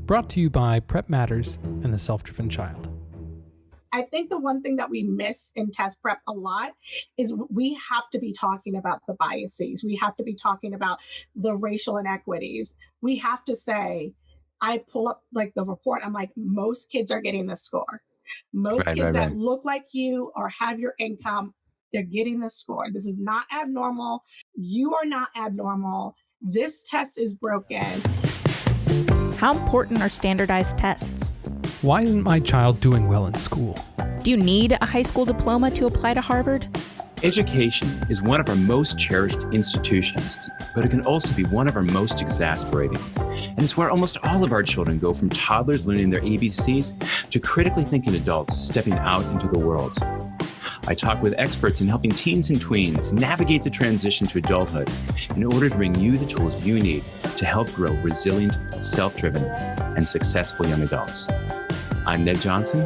Brought to you by Prep Matters and the Self-Driven Child. I think the one thing that we miss in test prep a lot is we have to be talking about the biases. We have to be talking about the racial inequities. We have to say, I pull up like the report, I'm like, most kids are getting this score. Most kids that look like you or have your income, they're getting the score. This is not abnormal. You are not abnormal. This test is broken. How important are standardized tests? Why isn't my child doing well in school? Do you need a high school diploma to apply to Harvard? Education is one of our most cherished institutions, but it can also be one of our most exasperating. And it's where almost all of our children go, from toddlers learning their ABCs to critically thinking adults stepping out into the world. I talk with experts in helping teens and tweens navigate the transition to adulthood in order to bring you the tools you need to help grow resilient, self-driven, and successful young adults. I'm Ned Johnson,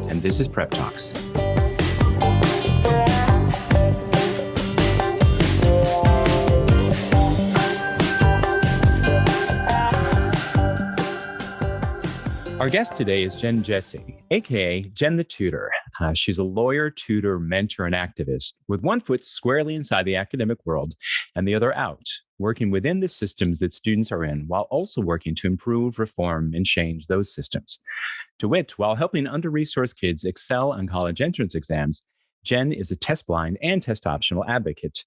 and this is Prep Talks. Our guest today is Jenn Jesse, aka Jenn The Tutor. She's a lawyer, tutor, mentor, and activist with one foot squarely inside the academic world and the other out, working within the systems that students are in while also working to improve, reform, and change those systems. To wit, while helping under-resourced kids excel on college entrance exams, Jenn is a test-blind and test-optional advocate.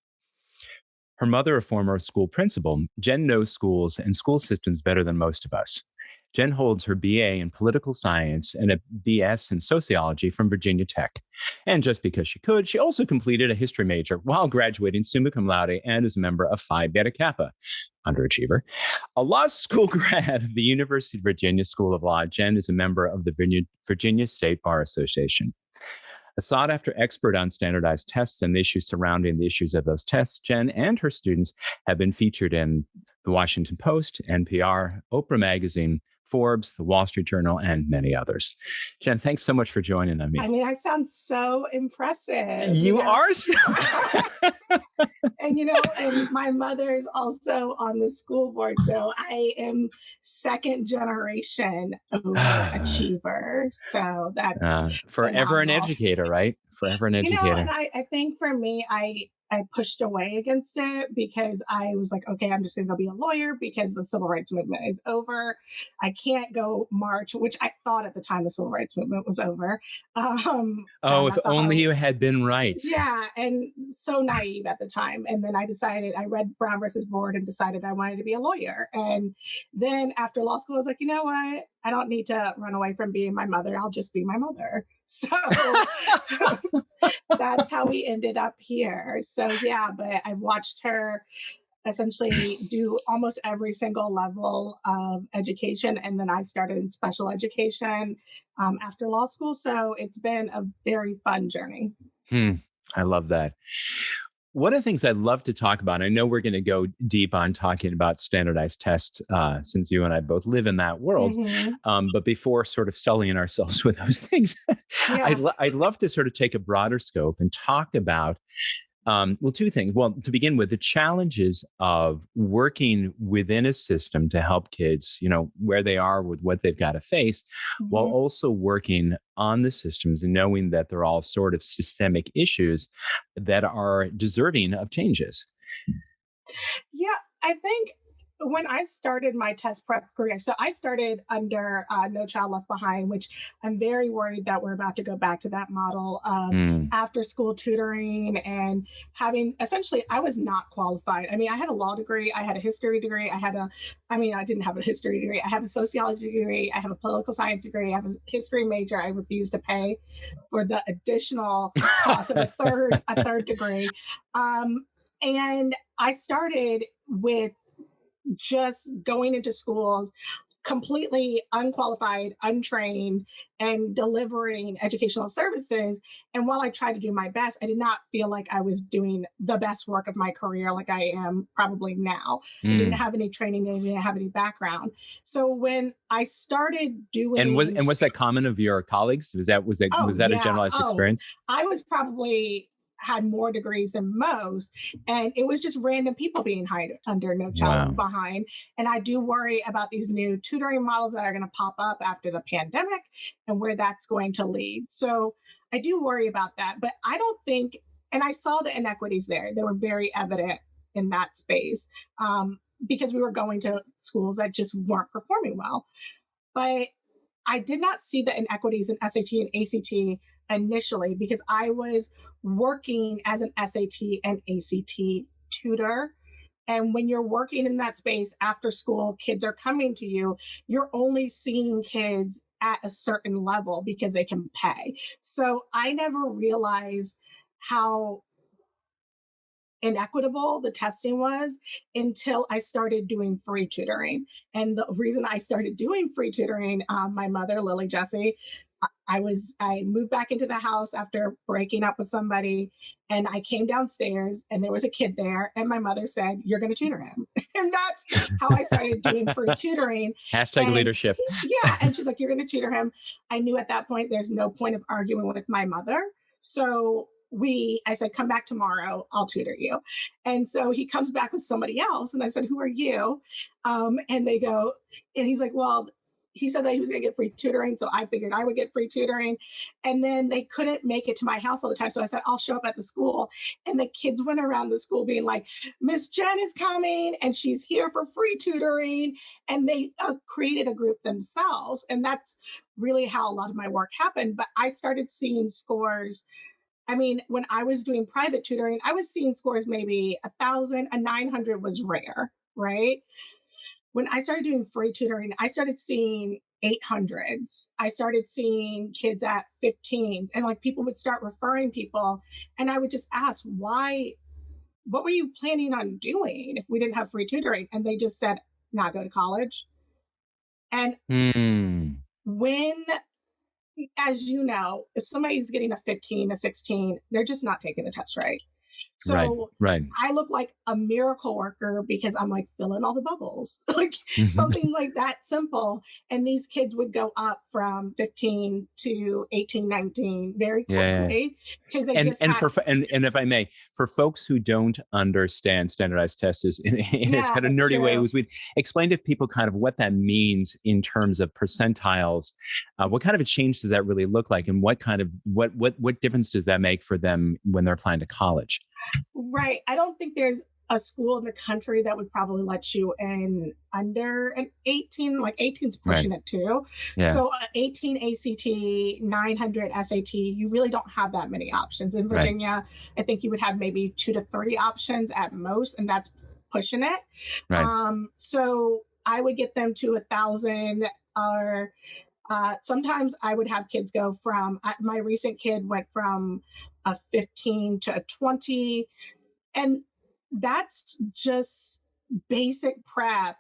Her mother, a former school principal, Jenn knows schools and school systems better than most of us. Jenn holds her BA in political science and a BS in sociology from Virginia Tech. And just because she could, she also completed a history major while graduating summa cum laude and is a member of Phi Beta Kappa, underachiever. A law school grad of the University of Virginia School of Law, Jenn is a member of the Virginia State Bar Association. A sought-after expert on standardized tests and the issues surrounding the issues of those tests, Jenn and her students have been featured in the Washington Post, NPR, Oprah Magazine, Forbes, the Wall Street Journal, and many others. Jenn, thanks so much for joining me. I mean, I sound so impressive. You are so... and my mother is also on the school board, so I am second generation overachiever. So that's forever an educator, right? Forever an educator. And I think for me, I pushed away against it because I was like, okay, I'm just going to go be a lawyer because the civil rights movement is over. I can't go march, which I thought at the time the civil rights movement was over. If only you had been right. Yeah, and so naive at the time. And then I read Brown versus Board and decided I wanted to be a lawyer. And then after law school, I was like, you know what? I don't need to run away from being my mother. I'll just be my mother. So that's how we ended up here. So yeah, but I've watched her essentially do almost every single level of education. And then I started in special education after law school. So it's been a very fun journey. I love that. One of the things I'd love to talk about, I know we're going to go deep on talking about standardized tests, since you and I both live in that world. But before sort of sullying ourselves with those things, I'd love to sort of take a broader scope and talk about, two things. Well, to begin with, the challenges of working within a system to help kids, where they are with what they've got to face, while also working on the systems and knowing that they're all sort of systemic issues that are deserving of changes. Yeah, I think when I started my test prep career, so I started under No Child Left Behind, which I'm very worried that we're about to go back to that model of after school tutoring and essentially, I was not qualified. I mean, I had a law degree, I had a history degree, I didn't have a history degree, I have a sociology degree, I have a political science degree, I have a history major. I refused to pay for the additional cost of a third degree. And I started with just going into schools completely unqualified, untrained, and delivering educational services. And while I tried to do my best, I did not feel like I was doing the best work of my career like I am probably now. I didn't have any training, I didn't have any background. So when I started doing... And was that common of your colleagues? Was that a generalized experience? I was probably had more degrees than most. And it was just random people being hired under No Child Left Behind. And I do worry about these new tutoring models that are going to pop up after the pandemic and where that's going to lead. So I do worry about that. But I don't think, and I saw the inequities there. They were very evident in that space because we were going to schools that just weren't performing well. But I did not see the inequities in SAT and ACT initially because I was working as an SAT and ACT tutor. And when you're working in that space after school, kids are coming to you, you're only seeing kids at a certain level because they can pay. So I never realized how inequitable the testing was until I started doing free tutoring. And the reason I started doing free tutoring, my mother, Lily Jesse, I moved back into the house after breaking up with somebody, and I came downstairs and there was a kid there, and my mother said, "You're going to tutor him." And that's how I started doing free tutoring. Hashtag leadership. Yeah. And she's like, "You're going to tutor him." I knew at that point, there's no point of arguing with my mother. So I said, "Come back tomorrow, I'll tutor you." And so he comes back with somebody else. And I said, "Who are you?" And they go, and he's like, "Well, he said that he was going to get free tutoring." So I figured I would get free tutoring. And then they couldn't make it to my house all the time. So I said, "I'll show up at the school." And the kids went around the school being like, "Miss Jenn is coming and she's here for free tutoring." And they created a group themselves. And that's really how a lot of my work happened. But I started seeing scores. I mean, when I was doing private tutoring, I was seeing scores maybe 1,000, a 900 was rare, right? When I started doing free tutoring, I started seeing 800s. I started seeing kids at 15s, and like people would start referring people. And I would just ask, why, what were you planning on doing if we didn't have free tutoring? And they just said, "Not go to college." And when, as you know, if somebody's getting a 15, a 16, they're just not taking the test right. So right. I look like a miracle worker because I'm like filling all the bubbles, like something like that simple. And these kids would go up from 15 to 18, 19 very quickly because they just and if I may, for folks who don't understand standardized tests in its kind of nerdy way, we'd explain to people kind of what that means in terms of percentiles. What kind of a change does that really look like, and what kind of what difference does that make for them when they're applying to college? Right. I don't think there's a school in the country that would probably let you in under an 18, like 18's pushing it too. Yeah. So 18 ACT, 900 SAT, you really don't have that many options. In Virginia, I think you would have maybe 2 to 3 options at most, and that's pushing it. So I would get them to 1,000 or sometimes I would have kids go from, my recent kid went from a 15 to a 20. And that's just basic prep.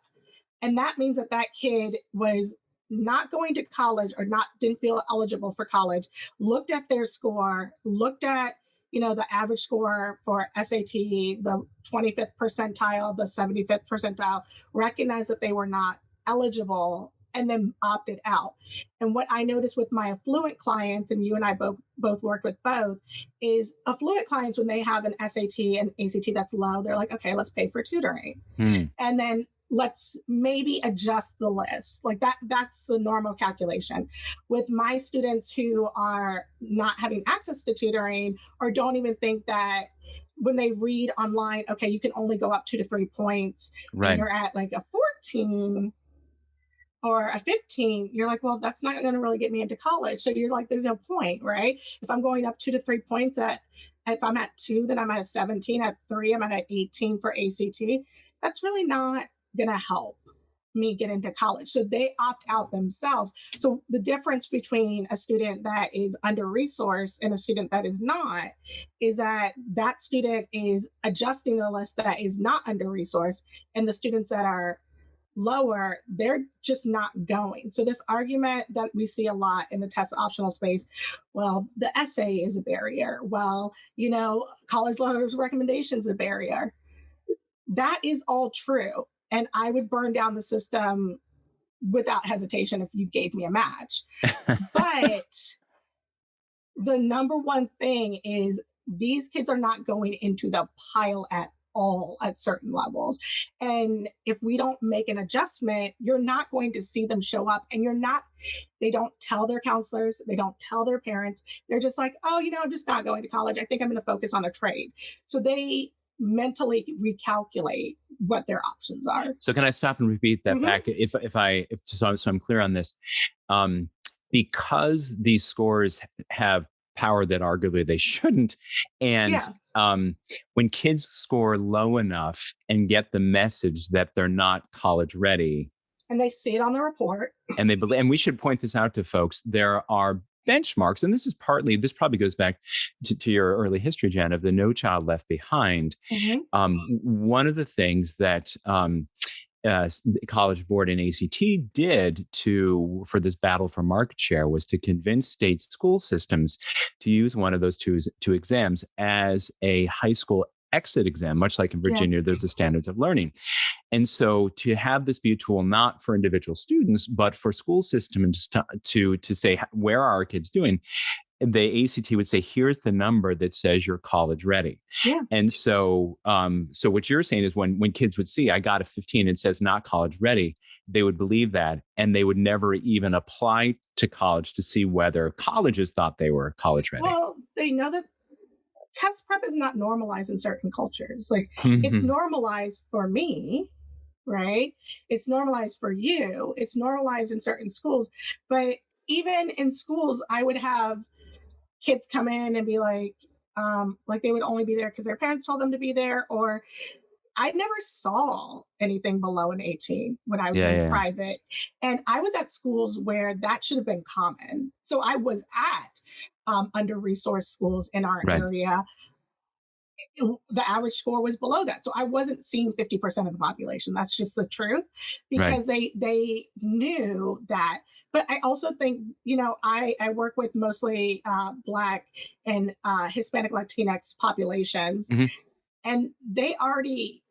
And that means that kid was not going to college or didn't feel eligible for college, looked at their score, looked at, the average score for SAT, the 25th percentile, the 75th percentile, recognized that they were not eligible, and then opted out. And what I noticed with my affluent clients, and you and I both worked with both, is affluent clients, when they have an SAT and ACT that's low, they're like, "Okay, let's pay for tutoring. And then let's maybe adjust the list." Like that's the normal calculation. With my students who are not having access to tutoring or don't even think that, when they read online, okay, you can only go up 2 to 3 points, and you're at like a 14 or a 15, you're like, well, that's not going to really get me into college. So you're like, there's no point, right? If I'm going up 2 to 3 points if I'm at 2, then I'm at a 17, at 3, I'm at an 18 for ACT. That's really not going to help me get into college. So they opt out themselves. So the difference between a student that is under-resourced and a student that is not is that student is adjusting the list that is not under-resourced, and the students that are lower, they're just not going. So this argument that we see a lot in the test optional space, well, the essay is a barrier. Well, college letters recommendations a barrier. That is all true. And I would burn down the system without hesitation if you gave me a match. But the number one thing is these kids are not going into the pile at all at certain levels. And if we don't make an adjustment, you're not going to see them show up. And they don't tell their counselors, they don't tell their parents. They're just like, oh, I'm just not going to college. I think I'm going to focus on a trade. So they mentally recalculate what their options are. So can I stop and repeat that back? So I'm clear on this. Because these scores have power that arguably they shouldn't. And when kids score low enough and get the message that they're not college ready, and they see it on the report, and and we should point this out to folks, there are benchmarks, and this probably goes back to your early history, Jenn, of the No Child Left Behind. One of the things that the College Board and ACT did for this battle for market share was to convince state school systems to use one of those two exams as a high school exit exam, much like in Virginia, there's the standards of learning. And so to have this be a tool, not for individual students, but for school systems to say, where are our kids doing? The ACT would say, here's the number that says you're college ready. Yeah. And so what you're saying is when kids would see, I got a 15, it says not college ready, they would believe that, and they would never even apply to college to see whether colleges thought they were college ready. Well, they know that test prep is not normalized in certain cultures. Like it's normalized for me, right? It's normalized for you. It's normalized in certain schools. But even in schools, I would have kids come in and be like they would only be there because their parents told them to be there, or I never saw anything below an 18 when I was in private. And I was at schools where that should have been common. So I was at under-resourced schools in our area. The average score was below that. So I wasn't seeing 50% of the population. That's just the truth, because they knew that. But I also think, I work with mostly Black and Hispanic Latinx populations, and they already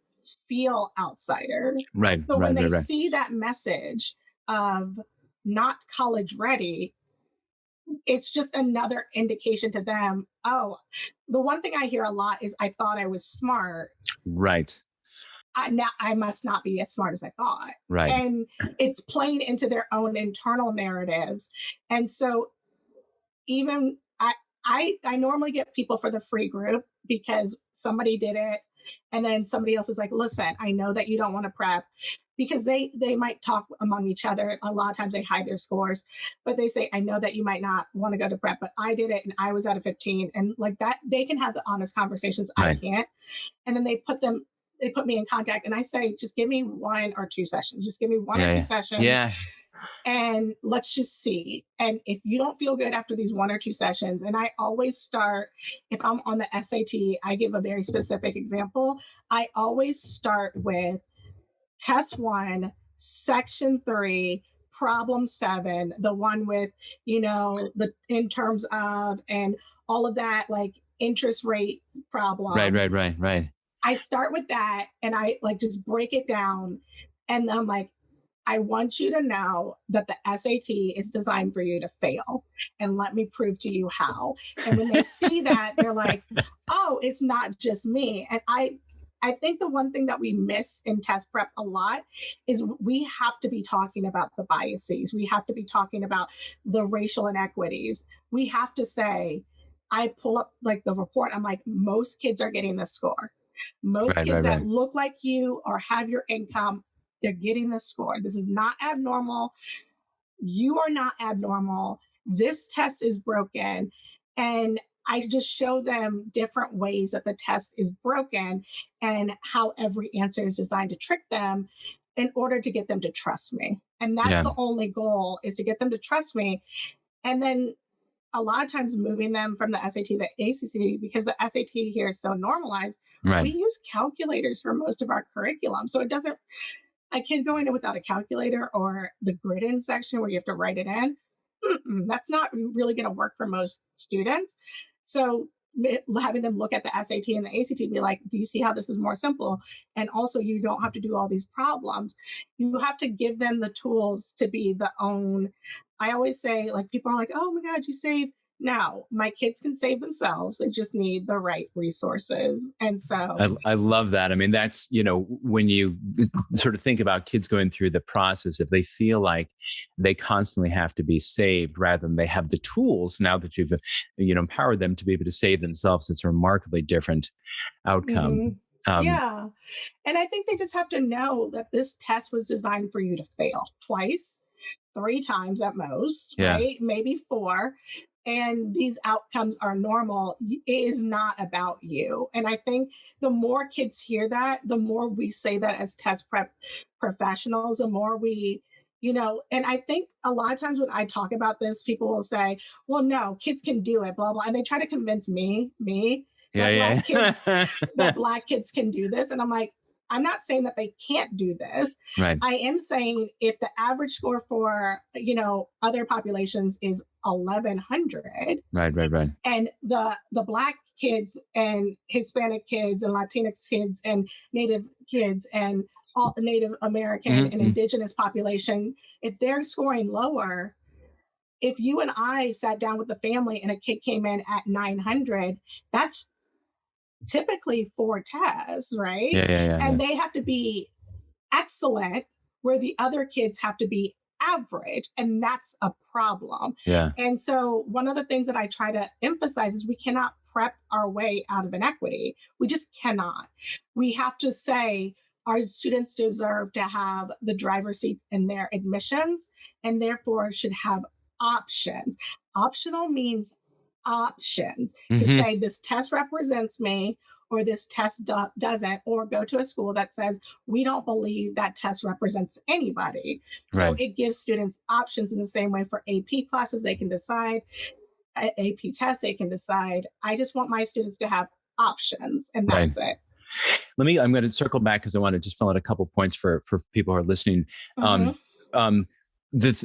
feel outsider. Right. So when they see that message of not college ready, it's just another indication to them. Oh, the one thing I hear a lot is, I thought I was smart. Right. Now I must not be as smart as I thought. Right. And it's playing into their own internal narratives. And so even I normally get people for the free group because somebody did it. And then somebody else is like, listen, I know that you don't want to prep, because they might talk among each other. A lot of times they hide their scores, but they say, I know that you might not want to go to prep, but I did it and I was at a 15. And like that, they can have the honest conversations. I can't. And then they put me in contact, and I say, just give me 1 or 2 sessions. Just give me one or two sessions. Yeah. And let's just see. And if you don't feel good after these 1 or 2 sessions, and I always start, if I'm on the SAT, I give a very specific example. I always start with test 1, section 3, problem 7, the one with, the in terms of, and all of that, like interest rate problem. Right. I start with that, and I just break it down. And I'm like, I want you to know that the SAT is designed for you to fail, and let me prove to you how. And when they see that, they're like, oh, it's not just me. And I think the one thing that we miss in test prep a lot is we have to be talking about the biases. We have to be talking about the racial inequities. We have to say, I pull up the report. I'm like, most kids are getting this score. Most kids that look like you or have your income, they're getting this score. This is not abnormal. You are not abnormal. This test is broken. And I just show them different ways that the test is broken and how every answer is designed to trick them in order to get them to trust me. And that's the only goal, is to get them to trust me. And then a lot of times moving them from the SAT to the ACT, because the SAT here is so normalized. We use calculators for most of our curriculum. So I can't go in without a calculator, or the grid in section where you have to write it in. That's not really going to work for most students. So having them look at the SAT and the ACT, be like, do you see how this is more simple? And also, you don't have to do all these problems. You have to give them the tools to be the own. I always say, people are like, oh my God, you saved Now, my kids can save themselves. They just need the right resources. And so, I love that. I mean, that's, when you sort of think about kids going through the process, if they feel like they constantly have to be saved rather than they have the tools now that you've, empowered them to be able to save themselves, it's a remarkably different outcome. mhm, yeah. And I think they just have to know that this test was designed for you to fail twice, three times at most, Yeah. right? Maybe four. And these outcomes are normal. It is not about you. And I think the more kids hear that, the more we say that as test prep professionals, the more we, and I think a lot of times when I talk about this, people will say, well, no, kids can do it, blah, blah. And they try to convince me, Yeah. that black kids can do this. And I'm like, I'm not saying that they can't do this. Right. I am saying if the average score for, other populations is 1100. Right. And the black kids and Hispanic kids and Latinx kids and Native kids and all Native American and indigenous population, if they're scoring lower, if you and I sat down with the family and a kid came in at 900, that's typically 4 tests, right? And they have to be excellent where the other kids have to be average. And that's a problem. Yeah. And so one of the things that I try to emphasize is we cannot prep our way out of inequity. We just cannot. We have to say, our students deserve to have the driver's seat in their admissions and therefore should have options. Optional means options to say this test represents me or this test doesn't, or go to a school that says we don't believe that test represents anybody. So it gives students options in the same way for AP classes. They can decide AP tests. They can decide. I just want my students to have options, and that's it. I'm going to circle back because I want to just fill out a couple points for people who are listening.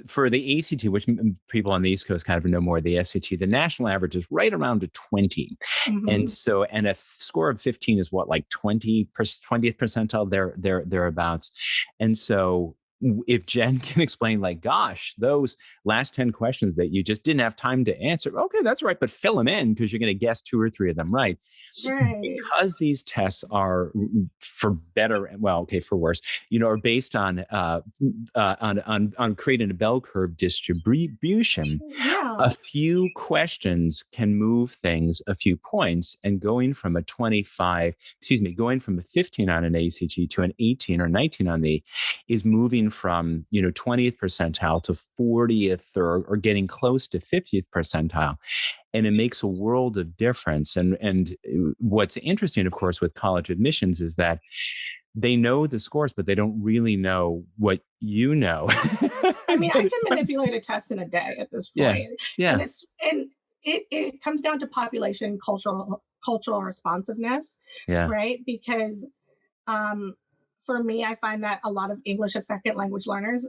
For the ACT, which people on the East Coast kind of know more, the SAT, the national average is right around a 20. And so, and a score of 15 is what, like 20th percentile thereabouts. And so if Jenn can explain, like, gosh, those last 10 questions that you just didn't have time to answer, okay, that's right, but fill them in because you're going to guess 2 or 3 of them right. Because these tests are, for better, well, okay, for worse, are based on creating a bell curve distribution. A few questions can move things a few points, and going from a 15 on an ACT to an 18 or 19 on the is moving from 20th percentile to 40th or getting close to 50th percentile, and it makes a world of difference. And what's interesting, of course, with college admissions is that they know the scores, but they don't really know what you know. I mean, I can manipulate a test in a day at this point. Yeah. And it comes down to population and cultural responsiveness, right? Because for me, I find that a lot of English as second language learners,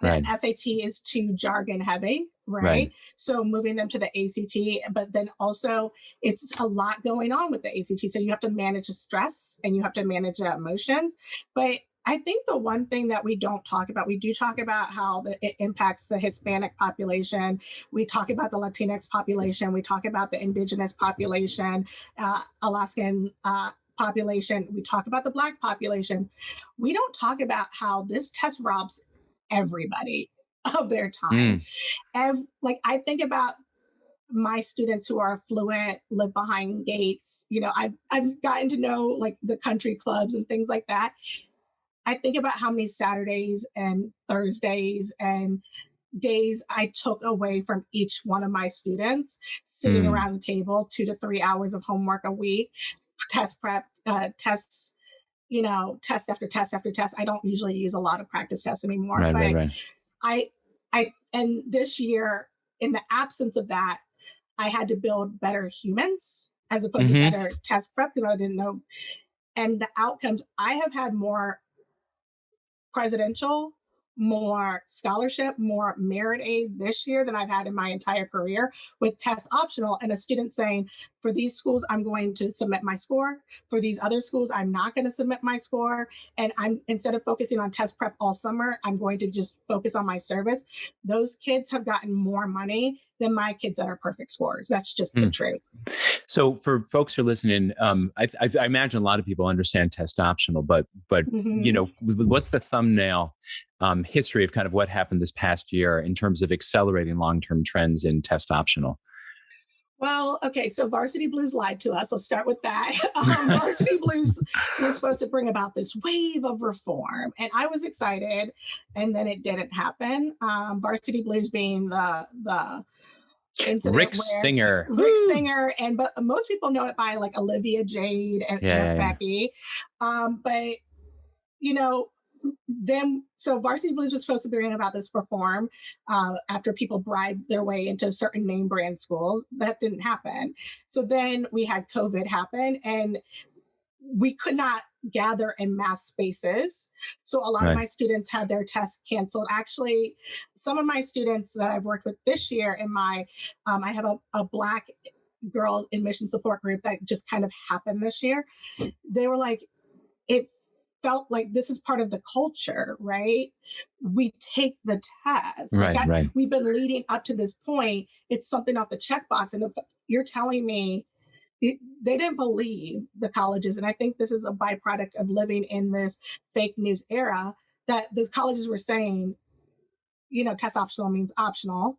the SAT is too jargon heavy, right? So moving them to the ACT, but then also it's a lot going on with the ACT. So you have to manage the stress and you have to manage the emotions. But I think the one thing that we don't talk about, we do talk about how it impacts the Hispanic population. We talk about the Latinx population. We talk about the indigenous population, Alaskan population. We talk about the Black population. We don't talk about how this test robs everybody of their time. I think about my students who are affluent, live behind gates. I've gotten to know like the country clubs and things like that. I think about how many Saturdays and Thursdays and days I took away from each one of my students, sitting around the table, 2 to 3 hours of homework a week, test prep, tests, test after test after test. I don't usually use a lot of practice tests anymore. And this year, in the absence of that, I had to build better humans as opposed to better test prep because I didn't know. And the outcomes, I have had more presidential, more scholarship, more merit aid this year than I've had in my entire career with test optional, and a student saying, for these schools, I'm going to submit my score. For these other schools, I'm not going to submit my score. And I'm, instead of focusing on test prep all summer, I'm going to just focus on my service. Those kids have gotten more money than than my kids that are perfect scores. That's just the truth. So for folks who are listening, I imagine a lot of people understand test optional, but what's the thumbnail history of kind of what happened this past year in terms of accelerating long-term trends in test optional? Well, okay, so Varsity Blues lied to us. Let's start with that. Varsity Blues was supposed to bring about this wave of reform, and I was excited, and then it didn't happen. Varsity Blues being the incident Rick where Singer. Rick Singer, but most people know it by like Olivia Jade and Aunt Becky. But then so Varsity Blues was supposed to bring about this reform after people bribed their way into certain name brand schools. That didn't happen. So then we had COVID happen, and we could not gather in mass spaces. So a lot of my students had their tests canceled. Actually, some of my students that I've worked with this year in my, I have a Black girl admission support group that just kind of happened this year. They were like, it felt like this is part of the culture, right? We take the test. Right. We've been leading up to this point. It's something off the checkbox. And if you're telling me they didn't believe the colleges, and I think this is a byproduct of living in this fake news era, that the colleges were saying, test optional means optional.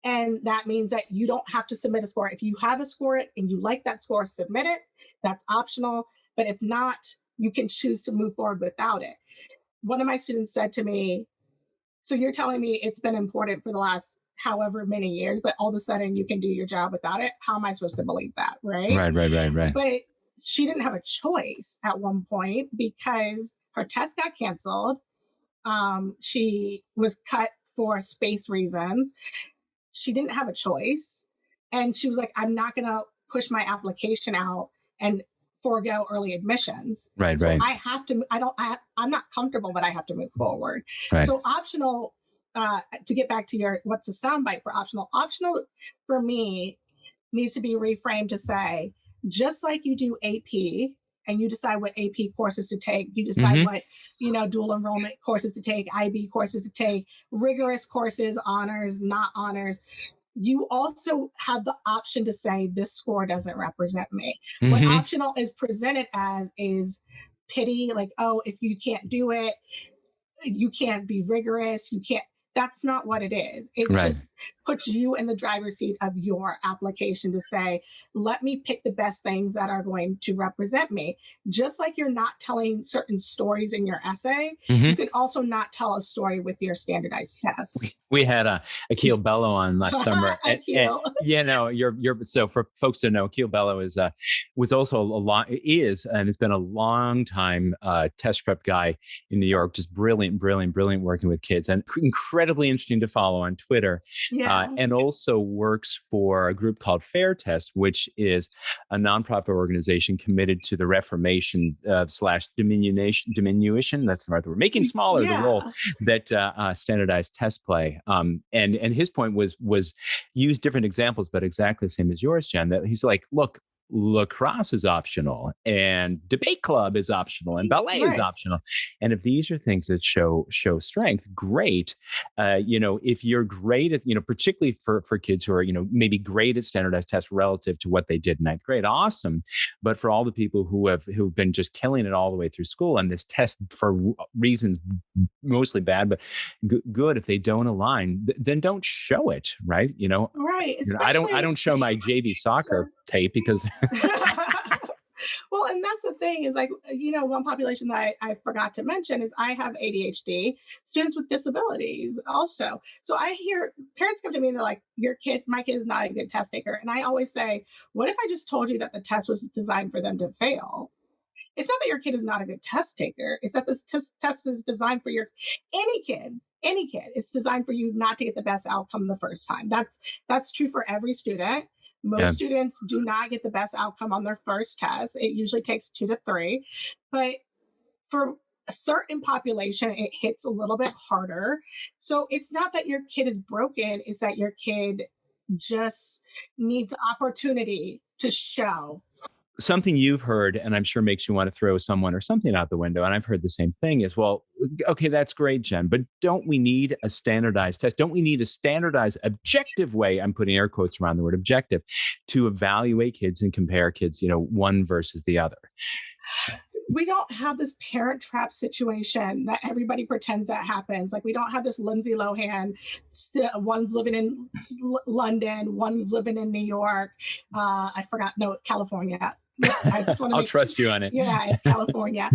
And that means that you don't have to submit a score. If you have a score and you like that score, submit it. That's optional. But if not, you can choose to move forward without it. One of my students said to me, so you're telling me it's been important for the last however many years, but all of a sudden you can do your job without it? How am I supposed to believe that, right? Right. But she didn't have a choice at one point because her test got canceled. She was cut for space reasons. She didn't have a choice. And she was like, I'm not going to push my application out and forego early admissions. Right. I have to, I'm not comfortable, but I have to move forward. Right. So optional, to get back to what's the soundbite for optional? Optional for me needs to be reframed to say, just like you do AP and you decide what AP courses to take, you decide what, dual enrollment courses to take, IB courses to take, rigorous courses, honors, not honors. You also have the option to say, this score doesn't represent me. What optional is presented as is pity, like, oh, if you can't do it, you can't be rigorous, you can't. That's not what it is. It's just puts you in the driver's seat of your application to say, let me pick the best things that are going to represent me. Just like you're not telling certain stories in your essay, you can also not tell a story with your standardized test. We had Akil Bello on last summer. So for folks to know, Akil Bello was also and has been a long time test prep guy in New York. Just brilliant working with kids, and incredibly interesting to follow on Twitter. And also works for a group called Fair Test, which is a nonprofit organization committed to the reformation / diminution. That's the right word. Making smaller the role that standardized tests play. And his point was use different examples, but exactly the same as yours, Jenn. That he's like, look, lacrosse is optional, and debate club is optional, and ballet is optional. And if these are things that show strength, great. If you're great at, particularly for kids who are, maybe great at standardized tests relative to what they did in ninth grade, awesome. But for all the people who've been just killing it all the way through school, and this test for reasons mostly bad, but good, if they don't align, then don't show it, right? Right. I don't show my JV soccer tape because well, and that's the thing is, like, one population that I forgot to mention is I have ADHD, students with disabilities also. So I hear parents come to me and they're like, my kid is not a good test taker. And I always say, what if I just told you that the test was designed for them to fail? It's not that your kid is not a good test taker. It's that this test is designed for any kid. It's designed for you not to get the best outcome the first time. That's true for every student. Most students do not get the best outcome on their first test. It usually takes 2 to 3. But for a certain population, it hits a little bit harder. So it's not that your kid is broken. It's that your kid just needs opportunity to show. something you've heard, and I'm sure makes you want to throw someone or something out the window, and I've heard the same thing, is, well, okay, that's great, Jen, but don't we need a standardized test? Don't we need a standardized objective way, I'm putting air quotes around the word objective, to evaluate kids and compare kids, one versus the other? We don't have this parent trap situation that everybody pretends that happens. Like, we don't have this Lindsay Lohan, one's living in London, one's living in New York. I forgot, no, California. I just want to I'll trust you on it. Yeah, it's California.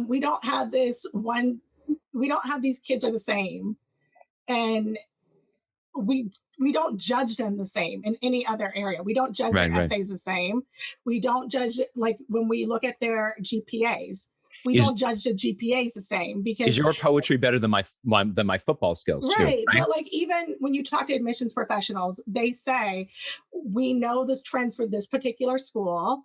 We don't have this one, we don't have these kids are the same. And we don't judge them the same in any other area. We don't judge their essays the same. We don't judge, like, when we look at their GPAs, we don't judge the GPAs the same, because is your poetry better than my football skills too? Right. But like, even when you talk to admissions professionals, they say, we know the trends for this particular school.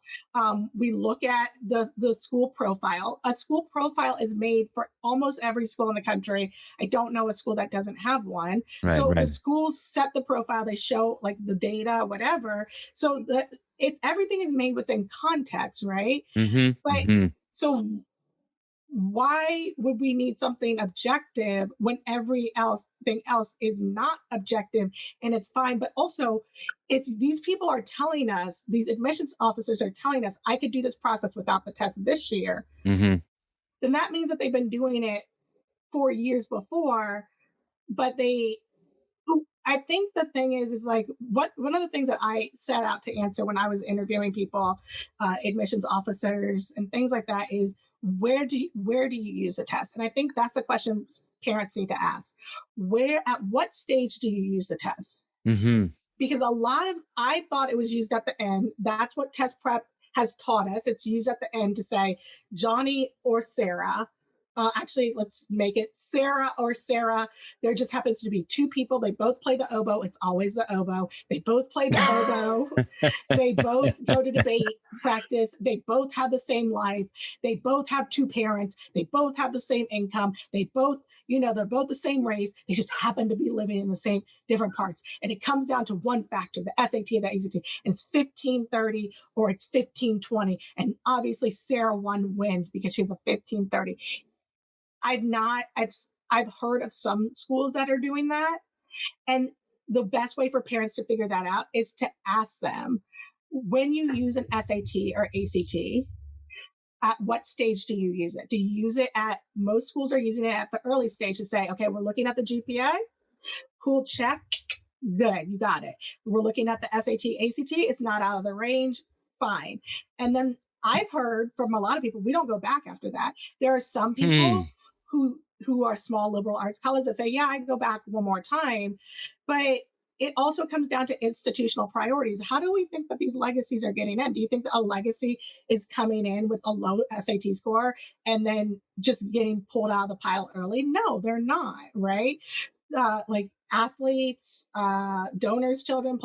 We look at the school profile. A school profile is made for almost every school in the country. I don't know a school that doesn't have one. The schools set the profile, they show like the data, whatever. So everything is made within context, right? So why would we need something objective when everything else is not objective and it's fine? But also, if these people are telling us, these admissions officers are telling us, I could do this process without the test this year, then that means that they've been doing it 4 years before. But I think the thing is like, one of the things that I set out to answer when I was interviewing people, admissions officers and things like that, is where do you use the test? And I think that's the question parents need to ask. At what stage do you use the test? Because I thought it was used at the end. That's what test prep has taught us. It's used at the end to say Johnny or Sarah. Actually, let's make it Sarah or Sarah. There just happens to be two people. They both play the oboe. It's always the oboe. They both play the oboe. They both go to debate practice. They both have the same life. They both have two parents. They both have the same income. They both, they're both the same race. They just happen to be living in the same different parts. And it comes down to one factor, the SAT and the ACT. And it's 1530 or it's 1520. And obviously Sarah wins because she's a 1530. I've heard of some schools that are doing that. And the best way for parents to figure that out is to ask them, when you use an SAT or ACT, at what stage do you use it? Do you use it most schools are using it at the early stage to say, okay, we're looking at the GPA. Cool, check. Good, you got it. We're looking at the SAT, ACT. It's not out of the range. Fine. And then I've heard from a lot of people, we don't go back after that. There are some people who are small liberal arts colleges that say, yeah, I can go back one more time. But it also comes down to institutional priorities. How do we think that these legacies are getting in? Do you think that a legacy is coming in with a low SAT score and then just getting pulled out of the pile early? No, they're not, right? Like athletes, donors' children,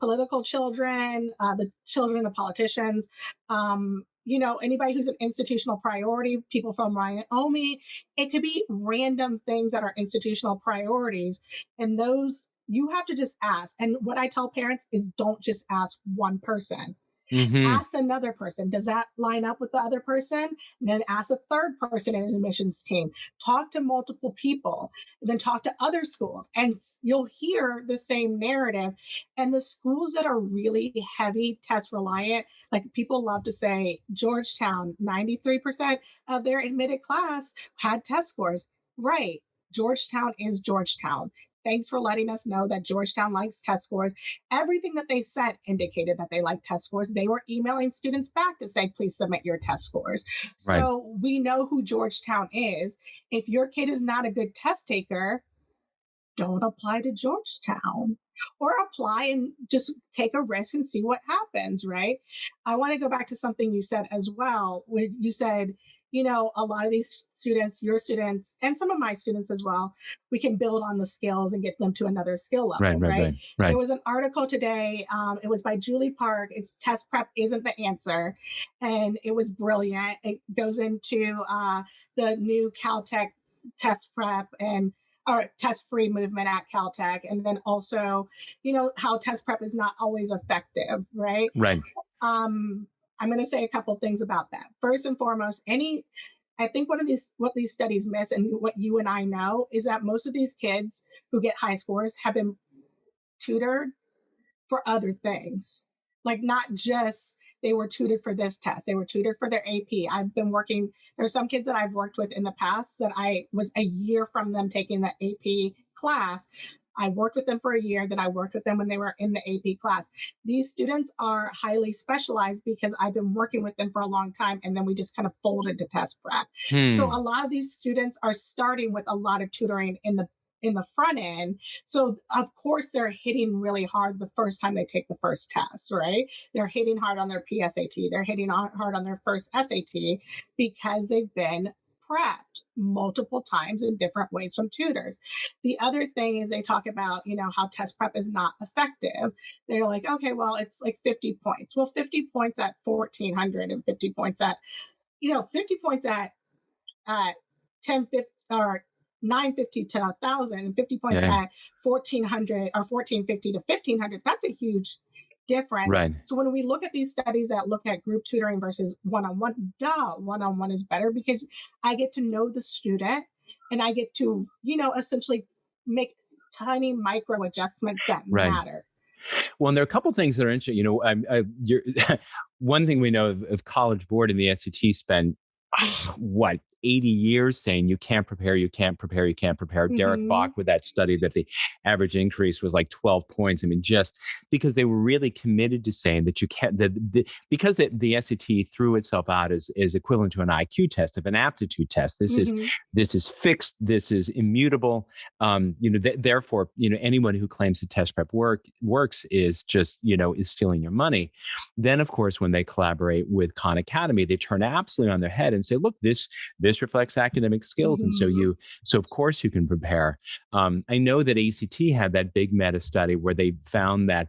political children, the children of politicians, anybody who's an institutional priority, people from Wyoming. It could be random things that are institutional priorities. And those you have to just ask. And what I tell parents is, don't just ask one person. Ask another person. Does that line up with the other person? And then ask a third person in an admissions team. Talk to multiple people, and then talk to other schools, and you'll hear the same narrative. And the schools that are really heavy test reliant, like people love to say, Georgetown, 93% of their admitted class had test scores. Right. Georgetown is Georgetown. Thanks for letting us know that Georgetown likes test scores. Everything that they sent indicated that they like test scores. They were emailing students back to say, please submit your test scores. Right. So we know who Georgetown is. If your kid is not a good test taker, don't apply to Georgetown, or apply and just take a risk and see what happens, right? I want to go back to something you said as well. When you said, a lot of these students, your students, and some of my students as well, we can build on the skills and get them to another skill level, right? There was an article today. It was by Julie Park. It's Test Prep Isn't the Answer. And it was brilliant. It goes into the new Caltech test prep or test-free movement at Caltech. And then also, how test prep is not always effective, right? Right. I'm going to say a couple things about that. First and foremost, I think what these studies miss, and what you and I know, is that most of these kids who get high scores have been tutored for other things. Like, not just they were tutored for this test, they were tutored for their AP. There's some kids that I've worked with in the past that I was a year from them taking the AP class. I worked with them for a year, then I worked with them when they were in the AP class. These students are highly specialized because I've been working with them for a long time, and then we just kind of folded to test prep. So a lot of these students are starting with a lot of tutoring in the front end. So of course they're hitting really hard the first time they take the first test, right? They're hitting hard on their PSAT. They're hitting hard on their first SAT because they've been prepped multiple times in different ways from tutors. The other thing is they talk about, how test prep is not effective. They're like, okay, well, it's like 50 points. Well, 50 points at 1400 and 50 points at, 50 points at 1050 or 950 to 1,000 and 50 points at 1,400 or 1,450 to 1,500. That's a huge difference. Right. So when we look at these studies that look at group tutoring versus one-on-one, one-on-one is better because I get to know the student and I get to, essentially make tiny micro adjustments that matter. Well, and there are a couple of things that are interesting. One thing we know of College Board and the SAT spend, 80 years saying you can't prepare. Mm-hmm. Derek Bach with that study that the average increase was like 12 points. I mean, just because they were really committed to saying that you can't, because the SAT threw itself out as equivalent to an IQ test, of an aptitude test. This is fixed. This is immutable. Therefore, anyone who claims the test prep works is just, is stealing your money. Then, of course, when they collaborate with Khan Academy, they turn absolutely on their head and say, look, this reflects academic skills. And so of course you can prepare. I know that ACT had that big meta study where they found that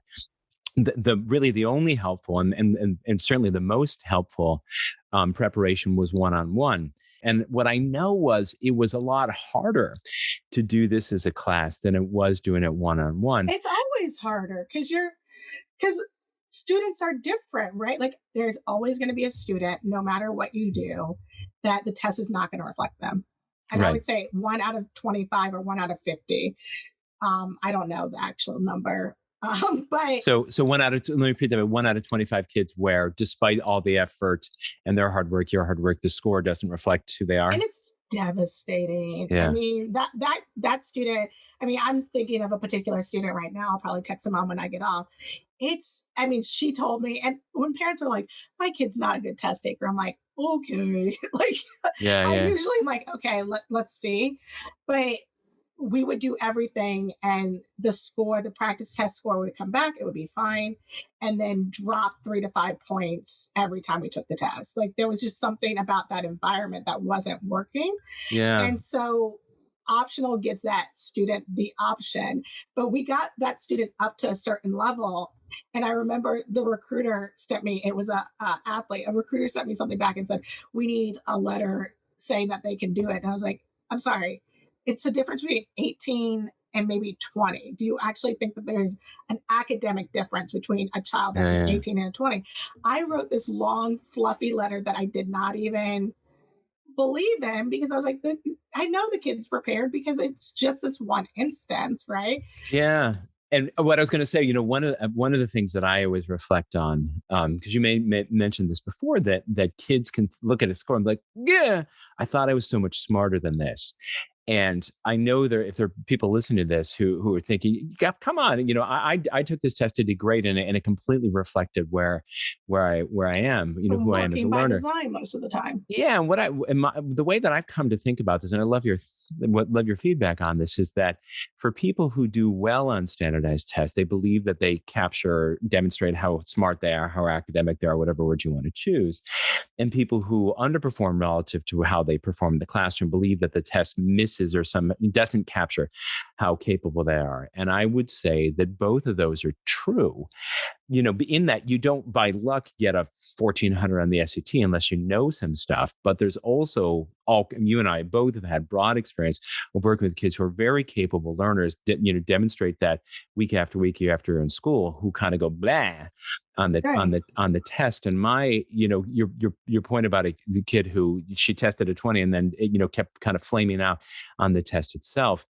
the only helpful and certainly the most helpful preparation was one-on-one. And what I know was it was a lot harder to do this as a class than it was doing it one-on-one. It's always harder because students are different, right? Like, there's always going to be a student, no matter what you do, that the test is not going to reflect them. And I would say 1 out of 25 or 1 out of 50. I don't know the actual number. But so let me repeat that: 1 out of 25 kids where, despite all the effort and their hard work, your hard work, the score doesn't reflect who they are. And it's devastating. Yeah. I mean, that student, I'm thinking of a particular student right now. I'll probably text them on when I get off. She told me, and when parents are like, my kid's not a good test taker, I'm like, okay. I usually am like, okay, let's see. But we would do everything, and the practice test score would come back. It would be fine. And then drop 3 to 5 points every time we took the test. Like, there was just something about that environment that wasn't working. Yeah. And so optional gives that student the option, but we got that student up to a certain level. And I remember the recruiter sent me, it was a recruiter sent me something back and said, we need a letter saying that they can do it. And I was like, I'm sorry, it's the difference between 18 and maybe 20. Do you actually think that there's an academic difference between a child that's 18 and 20? I wrote this long, fluffy letter that I did not even believe in, because I was like, I know the kid's prepared because it's just this one instance, right? Yeah. And what I was going to say, one of the things that I always reflect on, because you may mention this before, that kids can look at a score and be like, yeah, I thought I was so much smarter than this. And I know if there are people listening to this who are thinking, come on, I took this test to do great, and it completely reflected where I am, who I am as a learner. By design most of the time. Yeah, and the way that I've come to think about this, and I love your feedback on this, is that for people who do well on standardized tests, they believe that they demonstrate how smart they are, how academic they are, whatever word you want to choose. And people who underperform relative to how they perform in the classroom believe that the test misses or doesn't capture how capable they are. And I would say that both of those are true. in that you don't by luck get a 1400 on the SAT unless you know some stuff. But there's also you and I both have had broad experience of working with kids who are very capable learners, demonstrate that week after week, year after year in school, who kind of go blah on the test. And your point about the kid who she tested at 20 and then kept kind of flaming out on the test itself.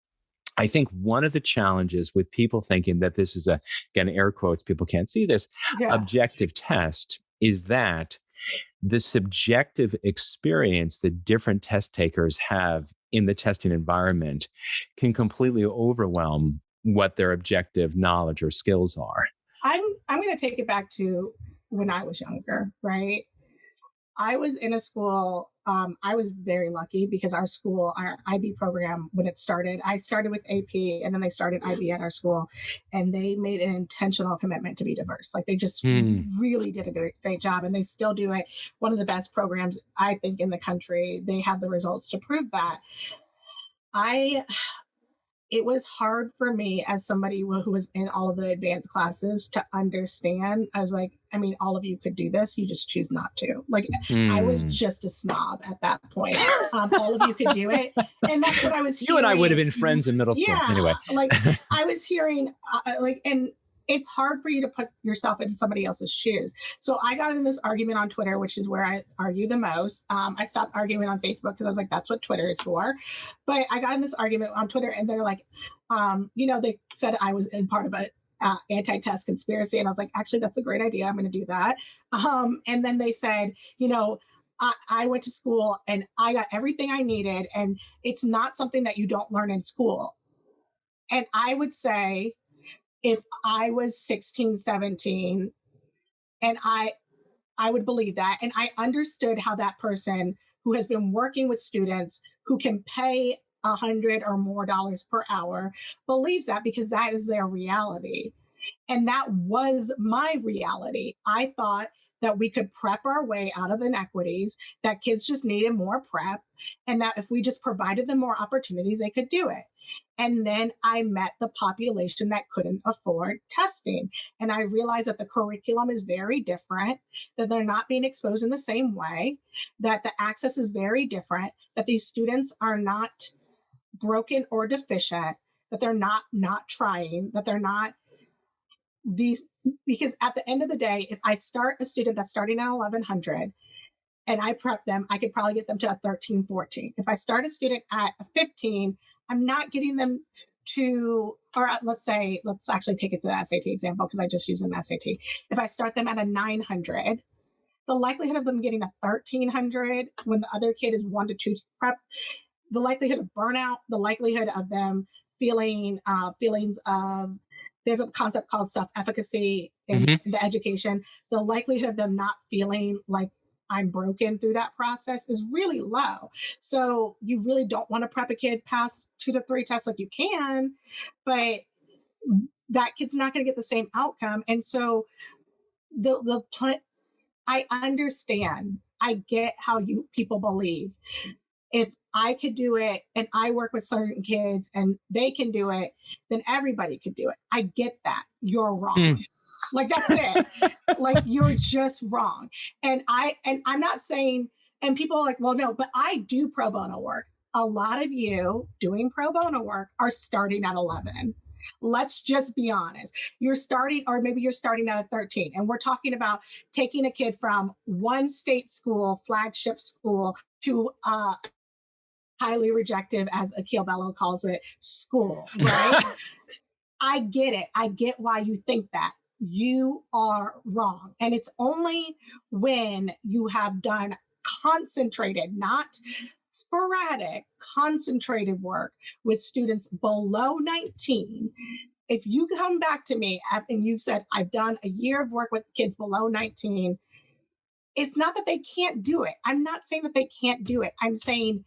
I think one of the challenges with people thinking that this is again, air quotes, people can't see this, objective test is that the subjective experience that different test takers have in the testing environment can completely overwhelm what their objective knowledge or skills are. I'm going to take it back to when I was younger, right? I was in a school, I was very lucky because our school, our IB program, when it started, I started with AP and then they started IB at our school, and they made an intentional commitment to be diverse. Like they just really did a great job, and they still do it. One of the best programs, I think, in the country. They have the results to prove that. It was hard for me as somebody who was in all of the advanced classes to understand. I was like, I mean, all of you could do this. You just choose not to. Like, I was just a snob at that point. All of you could do it. And that's what I was hearing. You and I would have been friends in middle school. Yeah, anyway. Like I was hearing and it's hard for you to put yourself in somebody else's shoes. So I got in this argument on Twitter, which is where I argue the most. I stopped arguing on Facebook because I was like, that's what Twitter is for. But I got in this argument on Twitter, and they're like, they said I was in part of a anti-test conspiracy. And I was like, actually, that's a great idea. I'm going to do that. And then they said, I went to school and I got everything I needed, and it's not something that you don't learn in school. And I would say, if I was 16, 17, and I would believe that, and I understood how that person who has been working with students who can pay $100 or more per hour believes that, because that is their reality. And that was my reality. I thought that we could prep our way out of inequities, that kids just needed more prep, and that if we just provided them more opportunities, they could do it. And then I met the population that couldn't afford testing. And I realized that the curriculum is very different, that they're not being exposed in the same way, that the access is very different, that these students are not broken or deficient, that they're not trying, that they're not these, because at the end of the day, if I start a student that's starting at 1100 and I prep them, I could probably get them to a 13, 14. If I start a student at a 15, I'm not getting them to, or let's actually take it to the SAT example, because I just used an SAT. If I start them at a 900, the likelihood of them getting a 1300 when the other kid is 1 to 2 prep, the likelihood of burnout, the likelihood of them feeling feelings of, there's a concept called self-efficacy in the education, the likelihood of them not feeling like I'm broken through that process is really low. So you really don't want to prep a kid past 2 to 3 tests. Like, you can, but that kid's not going to get the same outcome. And so I understand. I get how people believe. If I could do it and I work with certain kids and they can do it, then everybody could do it. I get that. You're wrong. Like, that's it. Like, you're just wrong. And I'm not saying, and people are like, well, no, but I do pro bono work. A lot of you doing pro bono work are starting at 11. Let's just be honest. You're starting, or maybe you're starting at 13. And we're talking about taking a kid from one state school, flagship school, to highly rejective, as Akil Bello calls it, school, right? I get it. I get why you think that. You are wrong. And it's only when you have done concentrated, not sporadic, concentrated work with students below 19. If you come back to me and you've said, I've done a year of work with kids below 19, it's not that they can't do it. I'm not saying that they can't do it. I'm saying,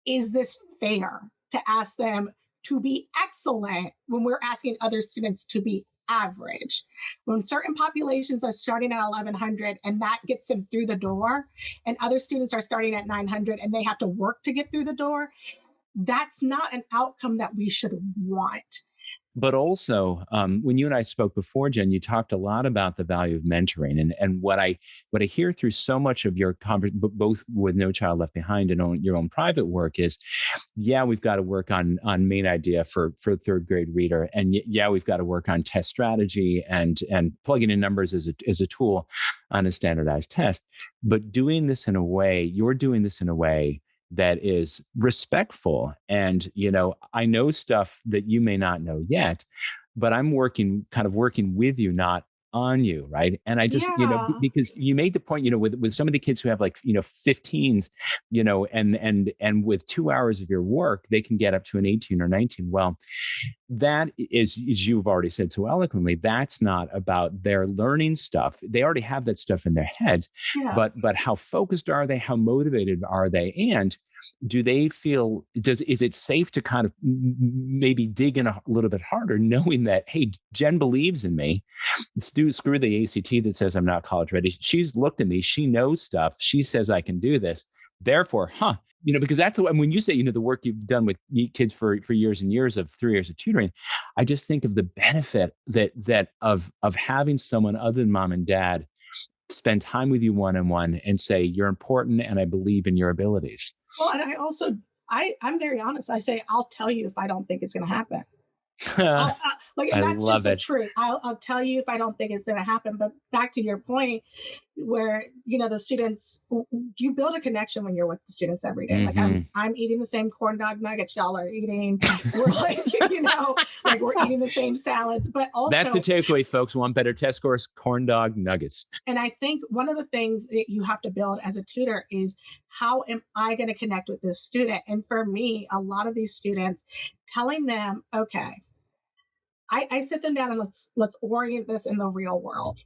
is this fair to ask them to be excellent when we're asking other students to be average? When certain populations are starting at 1100 and that gets them through the door, and other students are starting at 900 and they have to work to get through the door, that's not an outcome that we should want. But also, when you and I spoke before, Jenn, you talked a lot about the value of mentoring, and what I hear through so much of your both with No Child Left Behind and your own private work is, yeah, we've got to work on main idea for third grade reader, and yeah, we've got to work on test strategy and plugging in numbers as a tool on a standardized test. But you're doing this in a way that is respectful. And, I know stuff that you may not know yet, but I'm working with you, not on you. Right. And I just, Yeah. because you made the point, with some of the kids who have 15s, and with 2 hours of your work, they can get up to an 18 or 19. Well, that is, as you've already said so eloquently, that's not about their learning stuff. They already have that stuff in their heads, Yeah. but how focused are they? How motivated are they? And do they feel, is it safe to kind of maybe dig in a little bit harder, knowing that, hey, Jenn believes in me. Screw the ACT that says I'm not college ready. She's looked at me. She knows stuff. She says I can do this. Therefore, because that's when you say, the work you've done with kids for years and years of 3 years of tutoring, I just think of the benefit that of having someone other than mom and dad spend time with you one-on-one and say, you're important and I believe in your abilities. Well, and I also, I'm very honest. I say, I'll tell you if I don't think it's going to happen. And I that's just love the it. truth. I'll tell you if I don't think it's going to happen. But back to your point, where the students, you build a connection when you're with the students every day. Like I'm eating the same corn dog nuggets y'all are eating. We're like, like we're eating the same salads. But also, that's the takeaway, folks. Want better test scores? Corn dog nuggets. And I think one of the things that you have to build as a tutor is, how am I going to connect with this student? And for me, a lot of these students, telling them, okay, I sit them down and let's orient this in the real world.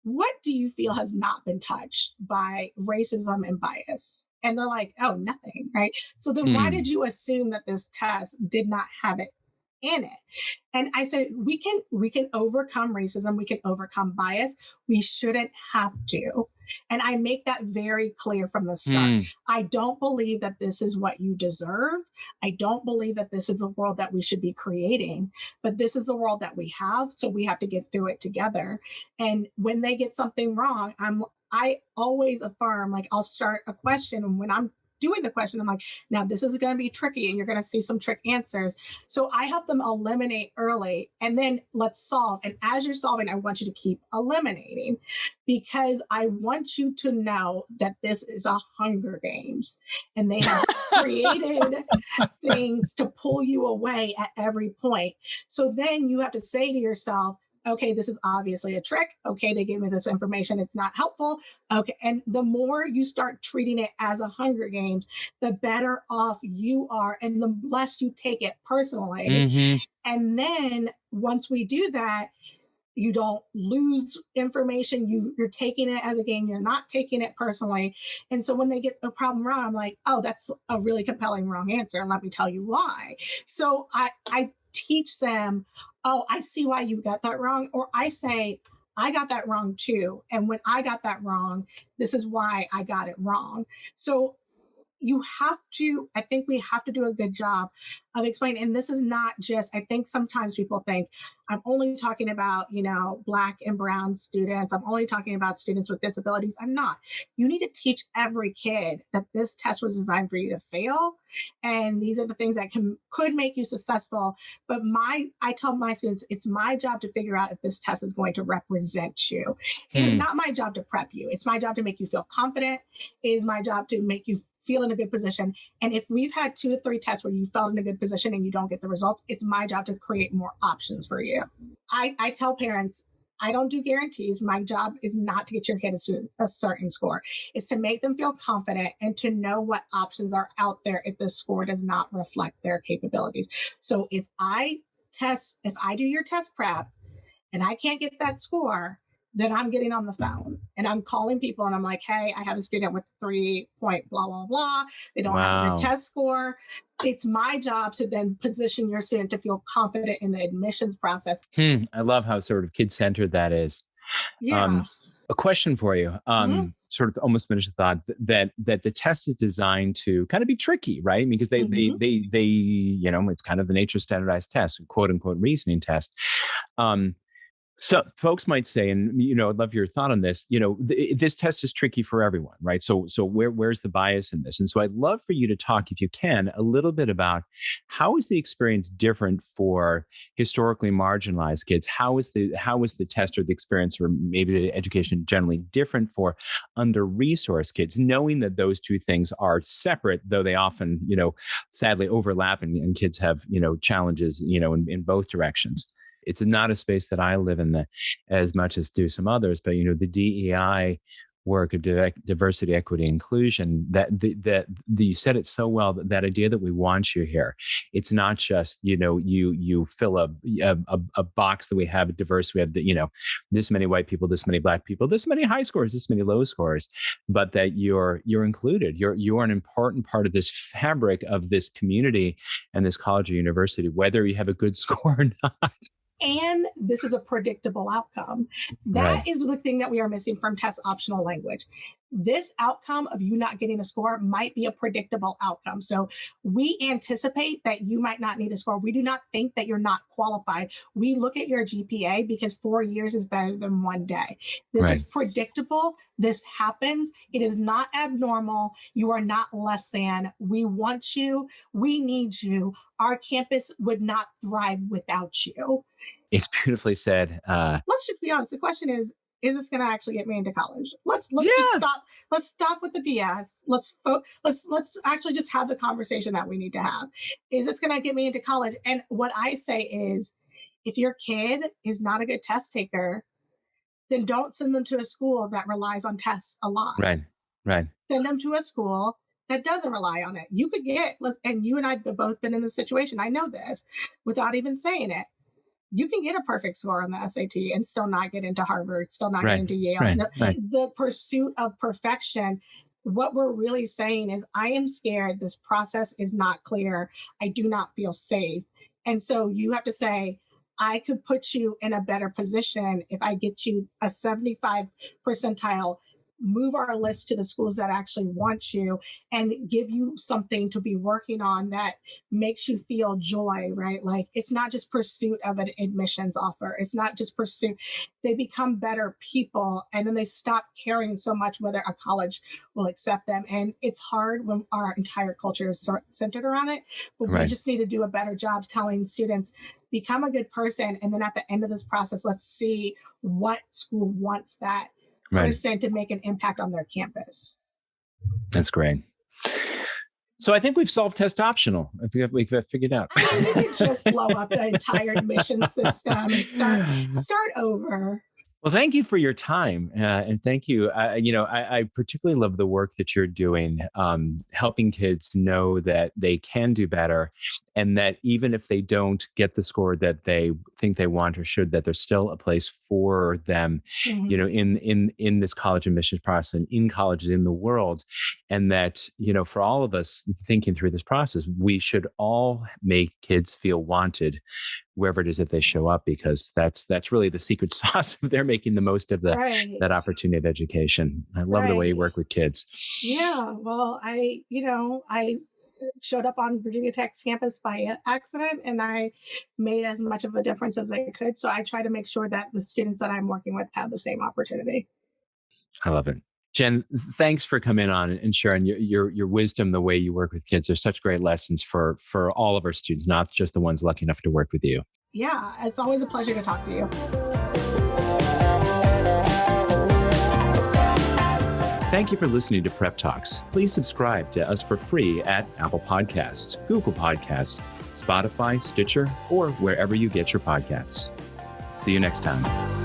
What do you feel has not been touched by racism and bias? And they're like, oh, nothing, right? So then why did you assume that this test did not have it in it? And I said, we can overcome racism, we can overcome bias. We shouldn't have to. And I make that very clear from the start. I don't believe that this is what you deserve. I don't believe that this is the world that we should be creating, but this is the world that we have. So we have to get through it together. And when they get something wrong, I always affirm, like I'll start a question. And when I'm doing the question, I'm like, now this is going to be tricky and you're going to see some trick answers. So I help them eliminate early and then let's solve. And as you're solving, I want you to keep eliminating, because I want you to know that this is a Hunger Games and they have created things to pull you away at every point. So then you have to say to yourself, okay, this is obviously a trick. Okay, they gave me this information. It's not helpful. Okay. And the more you start treating it as a Hunger Games, the better off you are and the less you take it personally. And then once we do that, you don't lose information. You're taking it as a game. You're not taking it personally. And so when they get the problem wrong, I'm like, oh, that's a really compelling wrong answer. And let me tell you why. So I teach them, oh, I see why you got that wrong. Or I say, I got that wrong too. And when I got that wrong, this is why I got it wrong. So I think we have to do a good job of explaining. And this is not just, I think sometimes people think I'm only talking about, Black and brown students. I'm only talking about students with disabilities. I'm not. You need to teach every kid that this test was designed for you to fail. And these are the things that could make you successful. But I tell my students, it's my job to figure out if this test is going to represent you. It is not my job to prep you. It's my job to make you feel confident. It is my job to make you feel in a good position. And if we've had 2 to 3 tests where you felt in a good position and you don't get the results, it's my job to create more options for you. I tell parents, I don't do guarantees. My job is not to get your kid a certain score. It's to make them feel confident and to know what options are out there if the score does not reflect their capabilities. So if I do your test prep and I can't get that score, then I'm getting on the phone and I'm calling people and I'm like, hey, I have a student with 3-point blah, blah, blah. They don't have a good test score. It's my job to then position your student to feel confident in the admissions process. I love how sort of kid-centered that is. Yeah. A question for you. sort of almost finish the thought that the test is designed to kind of be tricky, right? Because they it's kind of the nature of standardized tests, quote unquote reasoning test. So folks might say, and I'd love your thought on this. This test is tricky for everyone, right? So where's the bias in this? And so I'd love for you to talk, if you can, a little bit about how is the experience different for historically marginalized kids? How is the test or the experience, or maybe the education generally, different for under-resourced kids? Knowing that those two things are separate, though they often, sadly overlap, and kids have challenges, in both directions. It's not a space that I live in as much as do some others, but the DEI work of diversity, equity, inclusion, that you said it so well, that idea that we want you here. It's not just, you fill a box that we have diverse. We have this many white people, this many Black people, this many high scores, this many low scores, but that you're included. You're an important part of this fabric of this community and this college or university, whether you have a good score or not. And this is a predictable outcome. That is the thing that we are missing from test optional language. This outcome of you not getting a score might be a predictable outcome. So we anticipate that you might not need a score. We do not think that you're not qualified. We look at your GPA because 4 years is better than 1 day. This is predictable. This happens. It is not abnormal. You are not less than. We want you. We need you. Our campus would not thrive without you. It's beautifully said. Let's just be honest. The question is this going to actually get me into college? Let's just stop. Let's stop with the BS. Let's actually just have the conversation that we need to have. Is this going to get me into college? And what I say is, if your kid is not a good test taker, then don't send them to a school that relies on tests a lot. Right. Send them to a school that doesn't rely on it. You could get, and you and I have both been in this situation. I know this without even saying it. You can get a perfect score on the SAT and still not get into Harvard, still not get into Yale. The pursuit of perfection, what we're really saying is, I am scared. This process is not clear. I do not feel safe. And so you have to say, I could put you in a better position if I get you a 75 percentile, move our list to the schools that actually want you, and give you something to be working on that makes you feel joy, right? Like, it's not just pursuit of an admissions offer. It's not just pursuit. They become better people, and then they stop caring so much whether a college will accept them. And it's hard when our entire culture is centered around it, but we just need to do a better job telling students, become a good person. And then at the end of this process, let's see what school wants that person to make an impact on their campus. That's great. So I think we've solved test optional. We've figured out. I think we could just blow up the entire admission system and start over. Well, thank you for your time. And thank you. I particularly love the work that you're doing, helping kids know that they can do better, and that even if they don't get the score that they think they want or should, that there's still a place for them, in this college admissions process and in colleges in the world. And that, for all of us thinking through this process, we should all make kids feel wanted wherever it is that they show up, because that's really the secret sauce if they're making the most of that opportunity of education. I love the way you work with kids. Yeah. Well, I showed up on Virginia Tech's campus by accident, and I made as much of a difference as I could. So I try to make sure that the students that I'm working with have the same opportunity. I love it. Jenn, thanks for coming on and sharing your wisdom, the way you work with kids. There's such great lessons for all of our students, not just the ones lucky enough to work with you. Yeah, it's always a pleasure to talk to you. Thank you for listening to Prep Talks. Please subscribe to us for free at Apple Podcasts, Google Podcasts, Spotify, Stitcher, or wherever you get your podcasts. See you next time.